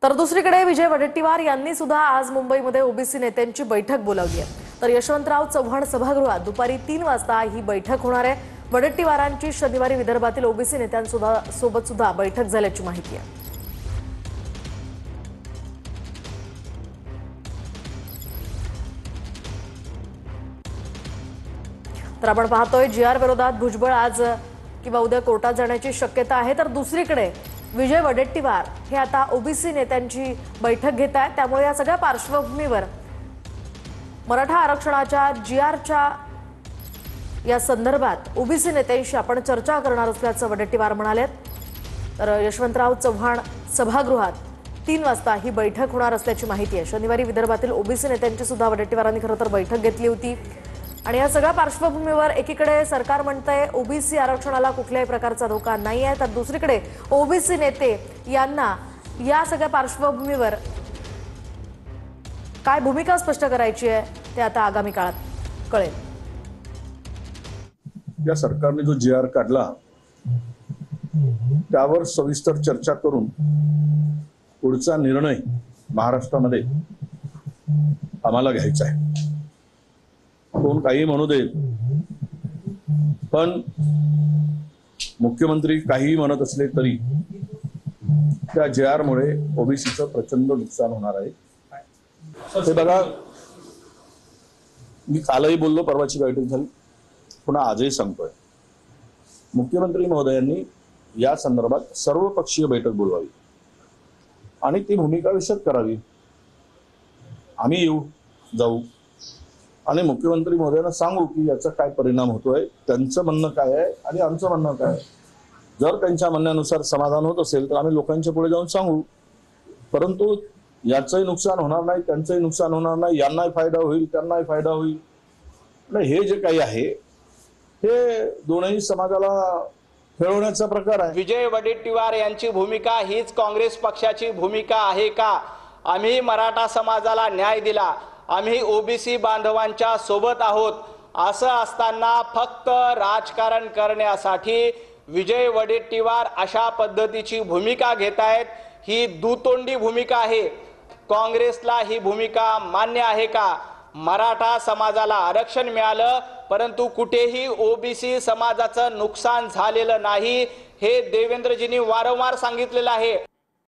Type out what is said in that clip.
तर दुसरीकडे विजय वडेट्टीवार यांनी सुद्धा आज मुंबईमध्ये ओबीसी नेत्यांची बैठक बोलावली आहे। तर यशवंतराव चव्हाण सभागृहात दुपारी 3 वाजता ही बैठक होणार आहे। वडेट्टीवारांची शनिवारी विदर्भातील ओबीसी नेत्यांसोबत सुद्धा बैठक झाल्याची माहिती आहे। तर आपण पाहतोय जीआर विरोधात भुजबळ आज किंवा उद्या कोर्टात जाण्याची शक्यता आहे। तर दुसरीकडे विजय वडेट्टीवार हे आता ओबीसी नेत्यांची बैठक घेत आहेत। त्यामुळे या सगळ्या पार्श्वभूमीवर मराठा आरक्षणाच्या जीआरच्या या संदर्भात ओबीसी नेत्यांशी आपण चर्चा करणार असल्याचं वडेट्टीवार म्हणाले। तर यशवंतराव चव्हाण सभागृहात 3 वाजता ही बैठक होणार असल्याची माहिती आहे। शनिवारी विदर्भातील ओबीसी नेत्यांची सुद्धा वडेट्टीवारांनी खरं तर बैठक घेतली होती। आणि या सगळ्या पार्श्वभूमीवर एकीकडे सरकार म्हणतंय ओबीसी आरक्षणाला कुठल्याही प्रकारचा धोका नाही आहे, तर दुसरीकडे ओबीसी नेते यांना या सगळ्या पार्श्वभूमीवर काय भूमिका स्पष्ट करायची आहे ते आता आगामी काळात कळेल। या सरकारने जो जीआर काढला त्यावर सविस्तर चर्चा करून पुढचा निर्णय महाराष्ट्रामध्ये आम्हाला घ्यायचा आहे। कोण काही म्हणू देत, पण मुख्यमंत्री काही म्हणत असले तरी त्या जीआर मुळे ओबीसीचं प्रचंड नुकसान होणार आहे। हे बघा, मी कालही बोललो, परवाची बैठक झाली, पुन्हा आजही सांगतोय, मुख्यमंत्री महोदयांनी या संदर्भात सर्वपक्षीय बैठक बोलवावी आणि ती भूमिका विशद करावी। आम्ही जाऊ आणि मुख्यमंत्री महोदयांना सांगू की याचा काय परिणाम होतोय, त्यांचं म्हणणं काय आहे आणि आमचं म्हणणं काय आहे। जर त्यांच्या म्हणण्यानुसार समाधान होत असेल तर आम्ही लोकांच्या पुढे जाऊन सांगू, परंतु याचंही नुकसान होणार नाही, त्यांचंही नुकसान होणार नाही, यांनाही फायदा होईल, त्यांनाही फायदा होईल। हे जे काही आहे हे दोनही समाजाला खेळवण्याचा प्रकार आहे। विजय वडेट्टीवार यांची भूमिका हीच काँग्रेस पक्षाची भूमिका आहे का? आम्ही मराठा समाजाला न्याय दिला, आम्ही ओबीसी बांधवांच्या सोबत आहोत, असं असताना फक्त राजकारण करण्यासाठी विजय वडेट्टीवार अशा पद्धतीची भूमिका घेत आहेत। ही दुतोंडी भूमिका आहे। काँग्रेसला ही भूमिका मान्य आहे का? मराठा समाजाला आरक्षण मिळालं, परंतु कुठेही ओबीसी समाजाचं नुकसान झालेलं नाही, हे देवेंद्रजींनी वारंवार सांगितलेलं आहे।